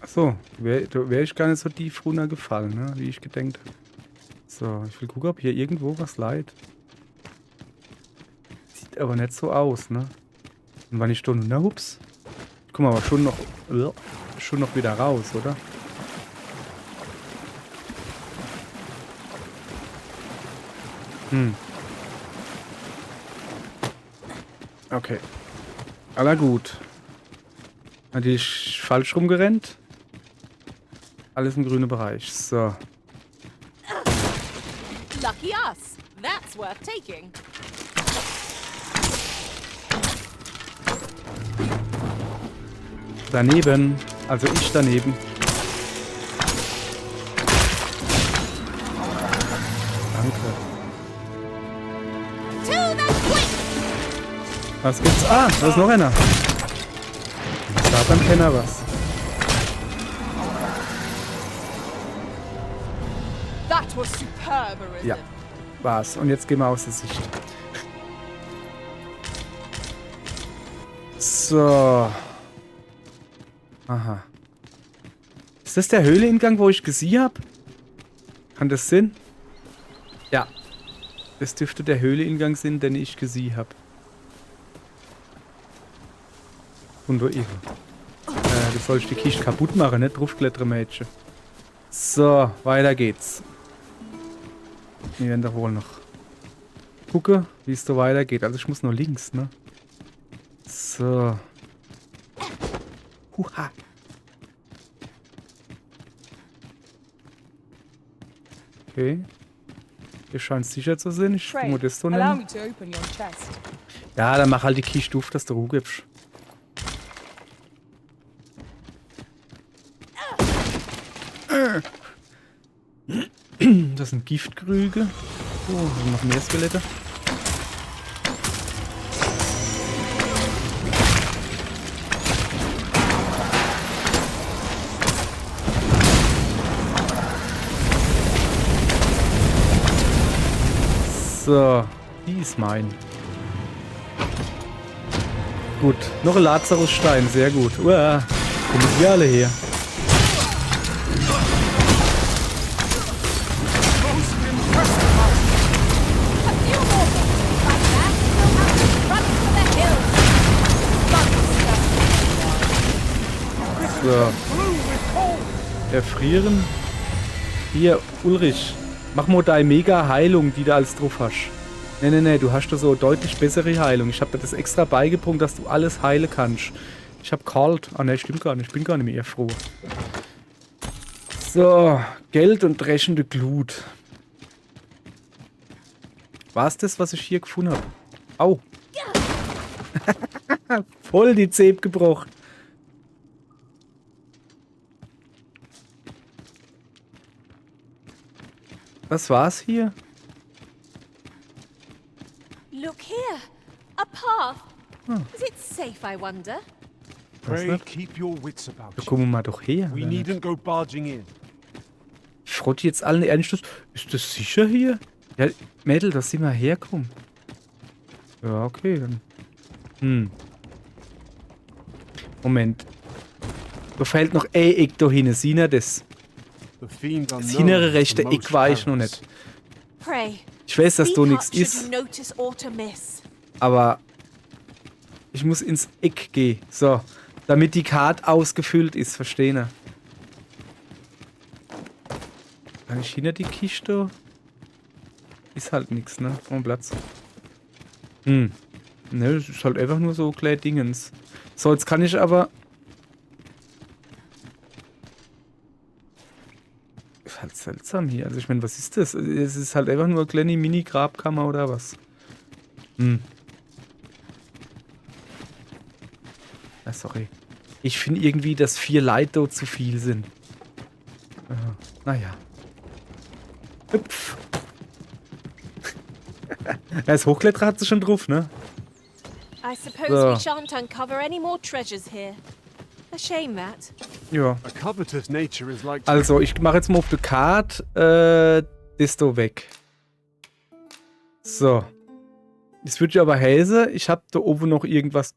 Achso, wäre ich gar nicht so tief runtergefallen, ne? Wie ich gedenkt habe. So, ich will gucken, ob hier irgendwo was leidet. Sieht aber nicht so aus, ne? Und wenn ich da nur hups. Ich komme aber schon noch wieder raus, oder? Okay. Aber gut. Hatte ich falsch rumgerannt? Alles im grünen Bereich. So. Lucky us. That's worth taking. Daneben. Also ich daneben. Danke. Was gibt's? Ah, da ist noch einer. Da beim Kenner was. That was superb, Arisen. Ja, war's. Und jetzt gehen wir aus der Sicht. So. Aha. Ist das der Höhleingang, wo ich gesehen habe? Kann das sein? Ja. Das dürfte der Höhleingang sein, den ich gesehen habe. Und du soll ich die Kiste kaputt machen, nicht draufklettern, Mädchen. So, weiter geht's. Wir werden doch wohl noch gucken, wie es so weitergeht. Also ich muss nur links, ne? So. Huha. Okay. Hier scheint es sicher zu sein. Ich Pray, muss das so allow nennen. me to open your chest. Ja, dann mach halt die Kiste auf, dass du Ruhe gibst. Das sind Giftkrüge. Oh, noch mehr Skelette. So, die ist mein. Gut, noch ein Lazarusstein, sehr gut. Uah, kommen die alle her. So. Erfrieren. Hier, Ulrich. Mach mal deine Mega-Heilung, die du alles drauf hast. Nee, du hast da so deutlich bessere Heilung. Ich habe dir das extra beigebracht, dass du alles heilen kannst. Ich habe kalt. Ah ne, stimmt gar nicht. Ich bin gar nicht mehr froh. So, Geld und dreschende Glut. War es das, was ich hier gefunden habe? Au. Voll die Zeb gebrochen. Was war's hier? Look here. A path. Is it safe, I wonder? Pray, keep your wits about Da you. kommen wir mal doch her. We needn't go barging in. Ich frotte jetzt allen Ernstes. Ist das sicher hier? Ja, Mädel, dass sie mal herkommen. Ja, okay, dann. Moment. Da fehlt noch ein Eck da hinten. Sieh ihr das? The fiend Das unknown hintere is rechte the Eck most war ich noch perilous. nicht. Pray. Ich weiß, dass da speak nichts up should ist, you notice or to miss. aber ich muss ins Eck gehen. So, damit die Karte ausgefüllt ist, verstehen Sie? Kann ich hinter die Kiste? Ist halt nichts, ne? Oh, Platz. Ne, das ist halt einfach nur so kleine Dingens. So, jetzt kann ich aber... Ist halt seltsam hier. Also ich meine, was ist das? Es ist halt einfach nur eine kleine Mini-Grabkammer oder was? Ah, sorry. Ich finde irgendwie, dass 4 Leute dort zu viel sind. Naja. Hüpf. Das Hochkletterer hat sie schon drauf, ne? I suppose So. we shan't uncover any more treasures here. A shame that. Ja. A covetous nature is like Also, ich mache jetzt mal auf die Karte das da weg. So. Das wird ja aber heißen, ich habe da oben noch irgendwas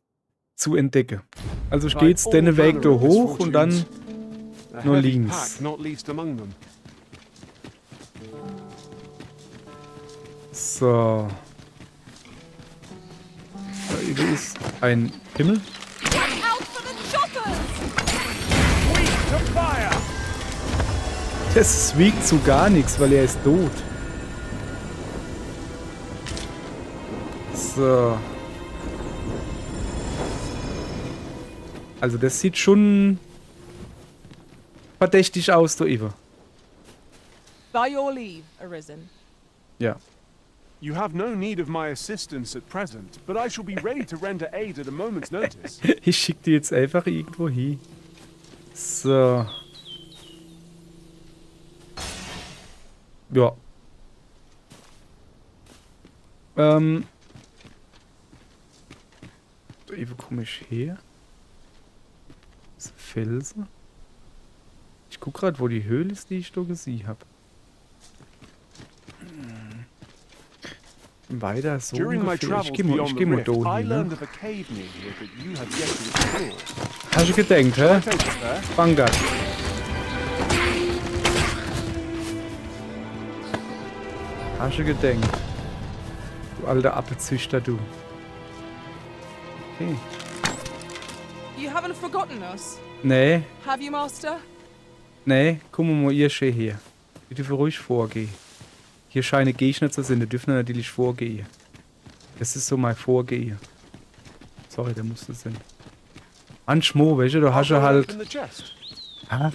zu entdecken. Also ich gehe jetzt den Weg da hoch und dann a nur heavy links. pack, not least among them. So. Da üben ist ein Himmel. Out for the choppers! To fire! Das wiegt zu gar nichts, weil er ist tot. So. Also das sieht schon verdächtig aus, da Ivo. By your leave, Arisen. Ja. You have no need of my assistance at present, but I shall be ready to render aid at a moment's notice. Ich schicke die jetzt einfach irgendwo hin. So. Ja. Wo komme ich her? Das ist Felsen. Ich guck gerade, wo die Höhle ist, die ich da gesehen habe. Weiter so During my ungefähr. travels Ich geh mal beyond the rift, da I hin, learned ne? of a cave near here that you have yet to explore. Hast du gedenkt, hä? I take it there. Vanguard. Hast du gedenkt? Du alter Appelzüchter, du. Okay. You haven't forgotten us, Nee, have you, Master? nee, guck mal, ihr schön hier. Die dürfen ruhig vorgehen. Hier scheinen Gegner zu sein, die dürfen natürlich vorgehen. Das ist so mein Vorgehen. Sorry, der musste sein. Manchmal, weißt du, da hast du halt. Open the chest. Ach,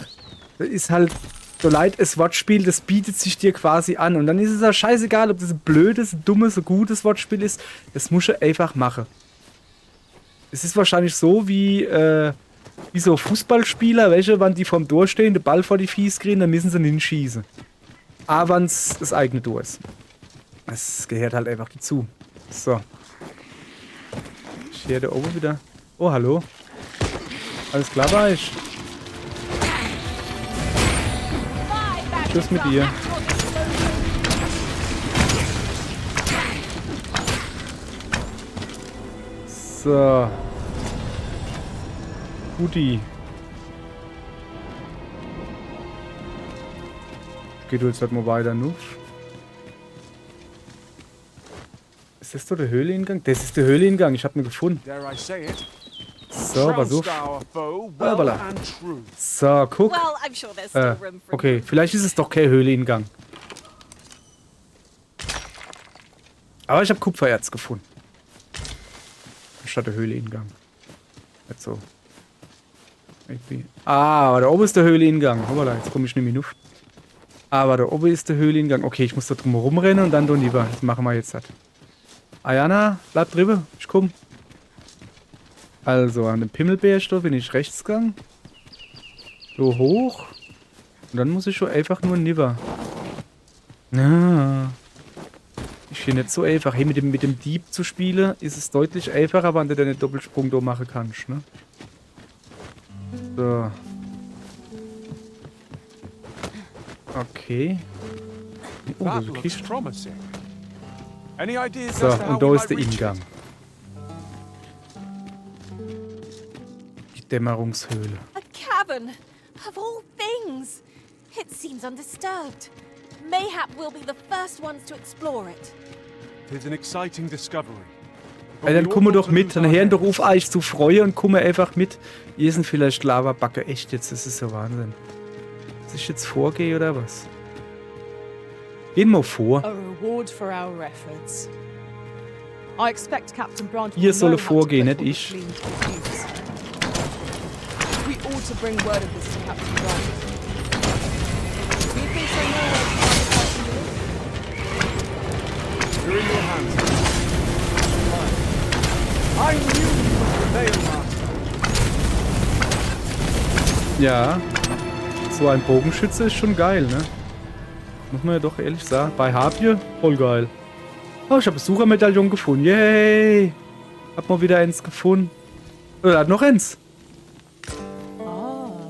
das ist halt. So leid, das Wortspiel, das bietet sich dir quasi an. Und dann ist es ja scheißegal, ob das ein blödes, ein dummes, ein gutes Wortspiel ist. Das musst du einfach machen. Es ist wahrscheinlich so wie so Fußballspieler, welche, wenn die vorm Tor stehen, den Ball vor die Fies kriegen, dann müssen sie nicht schießen. Aber wenn es das eigene Tor ist. Das gehört halt einfach dazu. So. Ich hier da oben wieder. Oh, hallo. Alles klar bei euch? Tschüss mit dir. So. Guti. Geht jetzt halt mal weiter, Nuff. Ist das doch der Höhleneingang? Das ist der Höhleneingang, ich hab ihn gefunden. Dare I say it? So, pass auf. Trounced our foe well Hoppala. and true. So, guck. Well, I'm sure there's still room for Okay, vielleicht ist es doch kein Höhleneingang. Aber ich habe Kupfererz gefunden. Statt der Höhleneingang. Nicht so. Aber da oben ist der Höhleneingang. Hoppala, jetzt komme ich nicht mehr auf. Aber da oben ist der Höhleneingang. Okay, ich muss da drum rumrennen und dann da lieber. Das machen wir jetzt halt. Ayana, bleib drüber. Ich komm. Also, an dem Pimmelbeerstoff bin ich rechts gegangen. So hoch. Und dann muss ich schon einfach nur niver. Ja. Ist hier nicht so einfach. Hey, mit dem Dieb zu spielen, ist es deutlich einfacher, wenn du deinen Doppelsprung da machen kannst, ne? So. Okay. Oh, That das ist looks Kiste. promising. Any ideas So, as to how und da we ist der might reach it? Eingang. Die Dämmerungshöhle. A cavern, of all things. It seems undisturbed. Mayhap we'll be the first ones to explore it. Tis an exciting discovery. Ey, dann komm doch mit. Dann hören doch auf, euch zu freuen und komm einfach mit. Hier sind vielleicht Lavabacke. Echt jetzt, das ist ja Wahnsinn. Muss ich jetzt vorgehen oder was? Gehen wir vor. A reward for our efforts. I expect Captain Brandt will Ihr solle know how to vorgehen, put nicht all the ich. clean to use. We ought to bring word of this to Captain Brandt. Methinks I know where to find the You're in your hands. I knew you would prevail, Master. Ja. So ein Bogenschütze ist schon geil, ne? Muss man ja doch ehrlich sagen. Bei Harpie, voll geil. Oh, ich habe Besuchermedaillon gefunden. Yay! Hab mal wieder eins gefunden. Oder hat noch eins.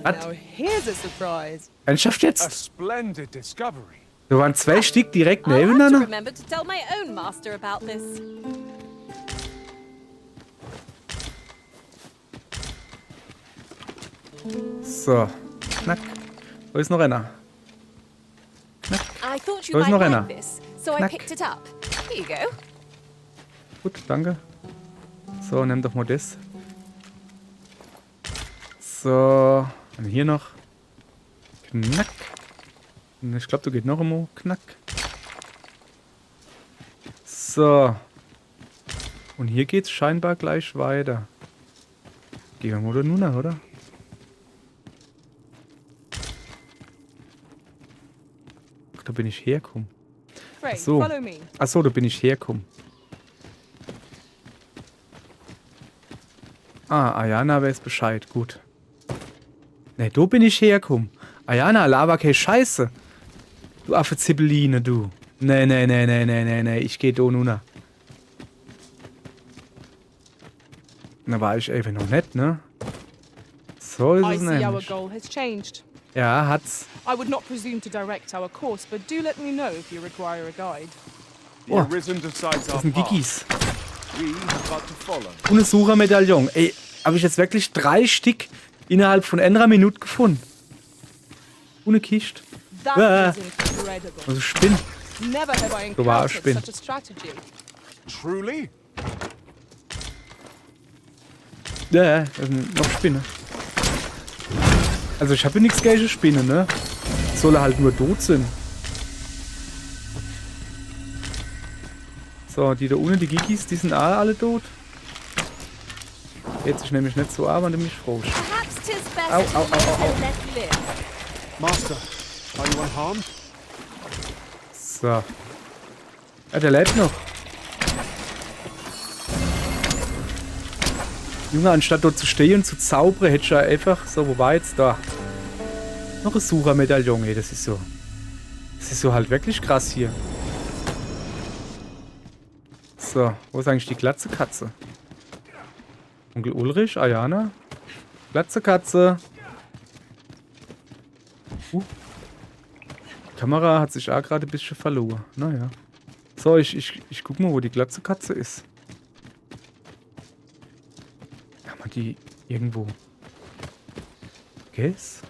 Was? Now here's a surprise. Ernsthaft A jetzt? splendid discovery. Da waren zwei Stück direkt I'll have to nebeneinander. remember to tell my own master about this. So. Knack. Da ist noch einer. I thought you Da ist might noch like einer. this, so I Knack. picked it up. Here you go. Gut, danke. So, nimm doch mal das. So. Und hier noch. Knack. Ich glaube, da geht noch einmal. Knack. So. Und hier geht's scheinbar gleich weiter. Gehen wir mal da nun nach, oder? Ach, da bin ich hergekommen. Frey, So. follow me. Achso, da bin ich hergekommen. Ah, Ayana weiß Bescheid. Gut. Ne, da bin ich hergekommen. Ayana, laber keine Scheiße. Du Affe Zibbeline, du. Ne. Ich geh da nun. Da war ich einfach noch nicht, ne? So ist I es see our nämlich. goal has changed. Ja, hat's. I would not presume to direct our course, but do let me know if you require a guide. The Oh, Arisen decides Das our sind path. Gigis. We have but to follow. Und eine Suchermedaillon. Ey, habe ich jetzt wirklich 3 Stück innerhalb von einer Minute gefunden. Ohne Kiste. That Ah. is incredible. Also Spinn. Never have I Du war encountered Spinn. such a strategy. Truly? Ja, noch Spinne. Also ich habe ja nichts gegen Spinne, ne? Soll er halt nur tot sind. So, die da unten, die Gigis, die sind alle tot. Jetzt ist nämlich nicht so aber nämlich froh. Perhaps 'tis best Au, to au, live au, au. and let live. Master, are you unharmed? So. Ja, der lebt noch. Junge, anstatt dort zu stehen und zu zaubern, hätte ich ja einfach... So, wo war jetzt da? Noch ein Suchermedaillon, ey. Das ist so... Das ist so halt wirklich krass hier. So, wo ist eigentlich die glatze Katze? Onkel Ulrich, Ayana? Glatze Katze. Die Kamera hat sich auch gerade ein bisschen verloren. Naja. So, ich guck mal, wo die glatze Katze ist. Kann man die irgendwo... Guess?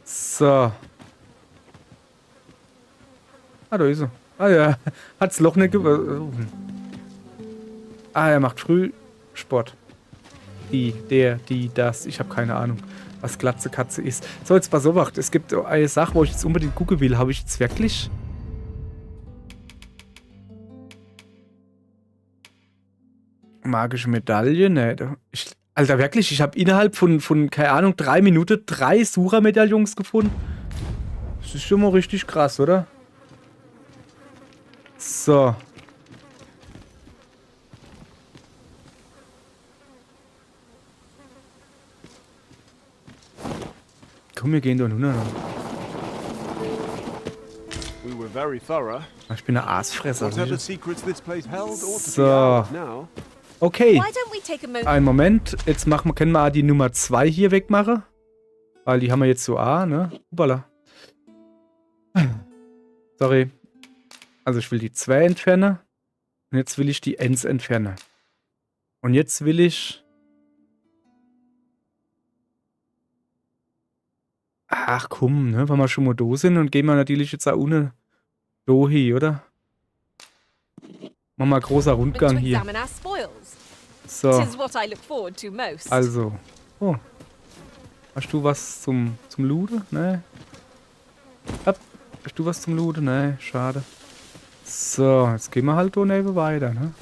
So. Ah, da ist sie. Ah ja, hat's Loch nicht er macht Frühsport. Das. Ich habe keine Ahnung, was glatze Katze ist. So, jetzt pass auf, es gibt eine Sache, wo ich jetzt unbedingt gucken will. Habe ich jetzt wirklich... Magische Medaille? Ne, Alter, wirklich, ich habe innerhalb von, keine Ahnung, 3 Minuten 3 Suchermedaillons gefunden. Das ist schon mal richtig krass, oder? So. Komm, wir gehen da runter. We were very thorough. Ich bin ein Aasfresser. Whatever secrets this place held ought to be So. ours now. Okay. Why don't we take a moment? Einen Moment. Jetzt können wir auch die Nummer 2 hier wegmachen. Weil die haben wir jetzt so ne? Hoppala. Sorry. Also ich will die 2 entfernen. Und jetzt will ich die Ends entfernen. Und jetzt will ich... Ach komm, ne? Wenn wir schon mal da sind, und gehen wir natürlich jetzt auch ohne da hin, oder? Machen wir einen großer Rundgang To hier. examine our spoils. So, 'Tis what I look forward to most. also. Oh. Hast du was zum Looten? Ne? Hast du was zum Looten? Ne, schade. So, jetzt gehen wir halt da neben weiter, ne?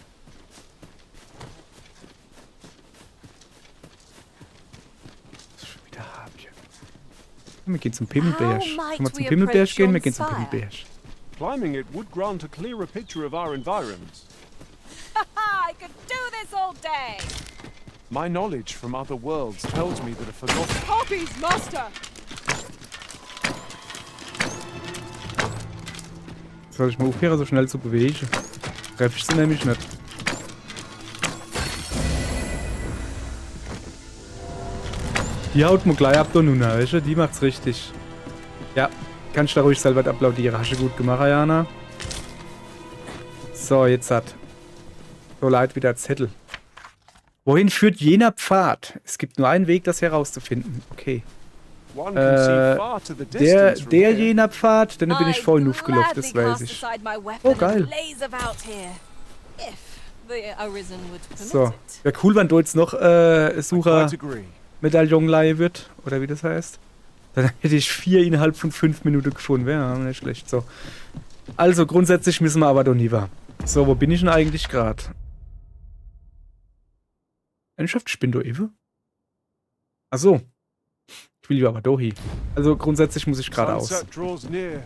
Das ist schon wieder Habchen. Wir gehen zum Pimmelberg. Können wir zum Pimmelberg gehen? Wir gehen zum Pimmelberg. Climbing it would grant a clearer picture of our environs. I could do this all day. My knowledge from other worlds tells me that a forgotten... Copies, Master! Soll ich mal aufhören, so schnell zu bewegen? Treff ich sie nämlich nicht. Die haut mir gleich ab da nun, weißt du? Die macht's richtig. Ja, kannst du da ruhig selber applaudieren. Hast du gut gemacht, Ayana. So, jetzt hat. So leid wie der Zettel. Wohin führt jener Pfad? Es gibt nur einen Weg, das herauszufinden. Okay. One can see far to the distance from Der here. jener Pfad, den bin ich I'd vorhin aufgelaufen, das gladly weiß cast ich. aside my weapon Oh, geil. and blaze about here. If the Arisen would permit So. it. Wäre cool, wenn du jetzt noch I Sucher quite agree. Medaillonleihe wird, oder wie das heißt. Dann hätte ich 4 innerhalb von 5 Minuten gefunden. Wäre nicht schlecht. So. Also, grundsätzlich müssen wir aber doch nie wahr. So, wo bin ich denn eigentlich gerade? Ernsthaft, ich bin da eben? Achso. Ich will ja aber da hin. Also, grundsätzlich muss ich geradeaus. Sunset draws near.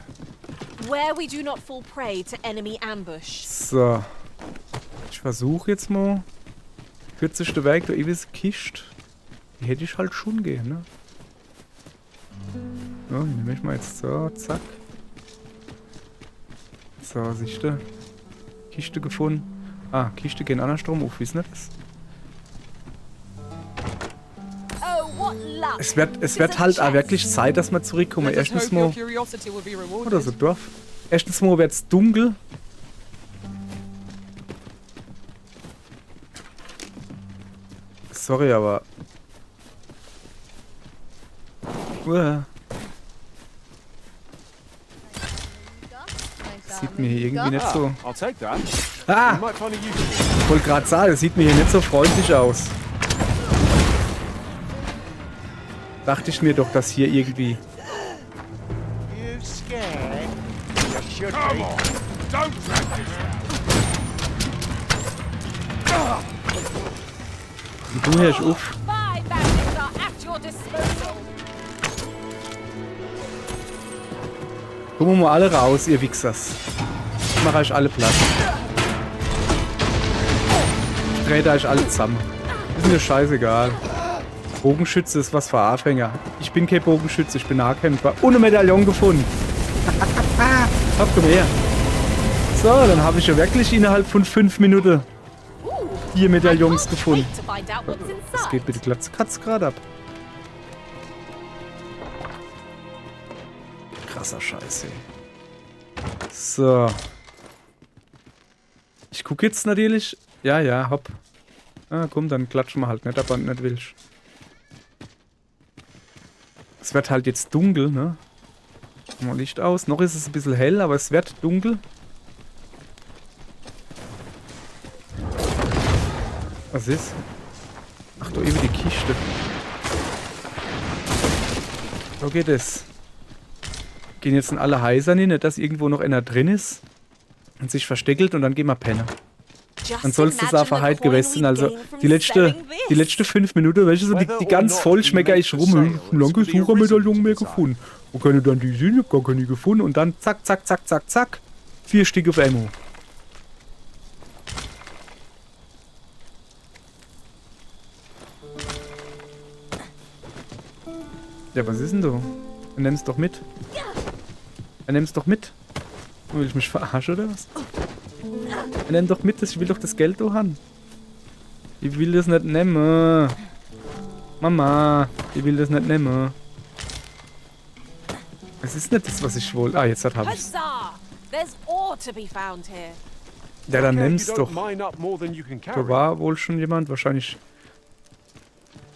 Where we do not fall prey to enemy ambush. So. Ich versuche jetzt mal. Kürzeste Weg, da ewig Kist. Die hätte ich halt schon gehen, ne? So, die nehme ich mal jetzt so, zack. So, siehste. Kiste gefunden. Ah, Kiste gehen andersrum auf, wie ist denn das? Oh, what luck! Es wird halt auch wirklich Zeit, dass wir zurückkommen. Let us Erstens hope your mal. curiosity will be rewarded. Oder so Dorf. Erstens mal wird's dunkel. Sorry, aber. Uah. Sieht mir hier irgendwie nicht so. I'll take that. Ah! You might find a use for it. Ich wollte gerade sagen, das sieht mir hier nicht so freundlich aus. Dachte ich mir doch, dass hier irgendwie... You scared? You should Come be. on! Don't drag this out! Du hörst auf. My bandits are at your disposal. Kommen wir mal alle raus, ihr Wichsers. Ich mache euch alle platt. Ich drehe euch alle zusammen. Ist mir scheißegal. Bogenschütze ist was für Anfänger. Ich bin kein Bogenschütze, ich bin Nahkämpfer. Ohne Medaillon gefunden. Habt ihr mehr. So, dann habe ich ja wirklich innerhalb von 5 Minuten 4 Medaillons gefunden. Wait to find out what's Das inside. geht mit der Katze gerade ab. Krasser Scheiß, ey. So. Ich gucke jetzt natürlich. Ja, hopp. Ah, komm, dann klatschen wir halt nicht, aber nicht willst. Es wird halt jetzt dunkel, ne? Mal Licht aus. Noch ist es ein bisschen hell, aber es wird dunkel. Was ist? Ach, da eben die Kiste. So geht es. Gehen jetzt in alle Häuser hin, nicht dass irgendwo noch einer drin ist und sich versteckelt und dann gehen wir pennen. Just Dann sollst du es imagine einfach the halt coin gewesen. we Also gain from die selling this. letzte 5 Minuten, welche so die ganz voll schmecker ich rum. Lange Suchermedaillon mehr gefunden. Wo kann ich dann die sehen? Ich hab gar keine gefunden. Und dann zack, zack, zack, zack, zack. 4 Stück auf Ammo. Ja, was ist denn da? Er nimm's doch mit. Er nimm's doch mit. Will ich mich verarschen oder was? Er nimmt doch mit, ich will doch das Geld da haben. Ich will das nicht nehmen. Mama, ich will das nicht nehmen. Es ist nicht das, was ich wollte. Ah, jetzt habe ich's. Huzzah! There's ore to be found here. Ja, dann Okay, nimm's you doch. don't mine up more than you can Da carry. war wohl schon jemand, wahrscheinlich.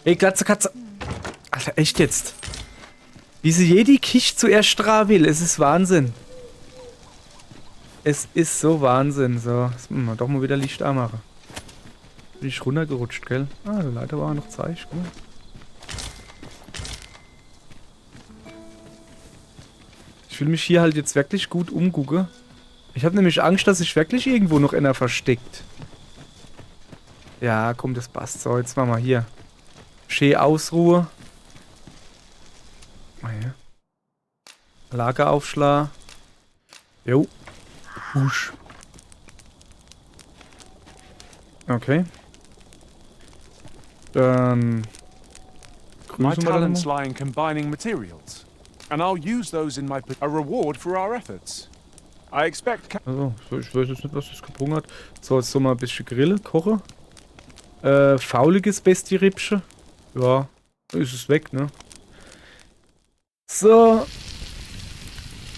Ey, Glatze Katze. Alter, echt jetzt? Wie sie jede Kiste zuerst strahlen will. Es ist Wahnsinn. Es ist so Wahnsinn. So, jetzt müssen wir doch mal wieder Licht anmachen. Bin ich runtergerutscht, gell? Ah, der Leiter war noch Zeich. Guck mal. Ich will mich hier halt jetzt wirklich gut umgucken. Ich habe nämlich Angst, dass sich wirklich irgendwo noch einer versteckt. Ja, komm, das passt. So, jetzt machen wir hier. Schön Ausruhe. Mal hier. Lageraufschlag. Jo. Husch. Okay. Dann... My grüßen wir dann talents mal. lie in combining materials, and I'll use those in my a reward for our efforts. I expect Also, so, ich weiß jetzt nicht, was das gebrungen hat. So, jetzt so mal ein bisschen Grille, koche. Fauliges Bestie-Rippsche. Ja, ist es weg, ne? So.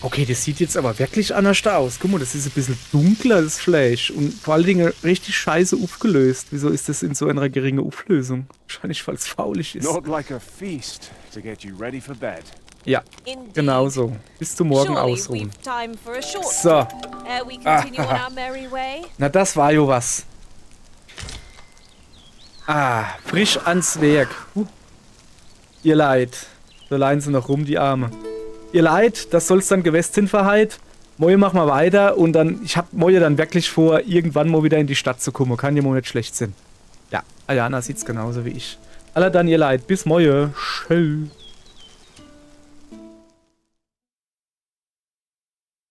Okay, das sieht jetzt aber wirklich anders aus. Guck mal, das ist ein bisschen dunkler, das Fleisch. Und vor allen Dingen richtig scheiße aufgelöst. Wieso ist das in so einer geringen Auflösung? Wahrscheinlich, weil es faulig ist. not like a feast to get you ready for bed. Ja, Indeed. genau so. Bis zum Morgen Surely ausruhen. we've time for a short So. ere we continue on our merry way. Na, das war jo was. Ah, frisch ans Werk. Ihr Leid. So leihen sie noch rum, die Arme. Ihr Leid, das soll's dann gewesen sein für heute. Morgen machen wir weiter und dann, ich hab morgen dann wirklich vor, irgendwann mal wieder in die Stadt zu kommen. Kann ja mal nicht schlecht sein. Ja, Ayana sieht's genauso wie ich. Alla dann, ihr Leid, bis morgen. Tschö.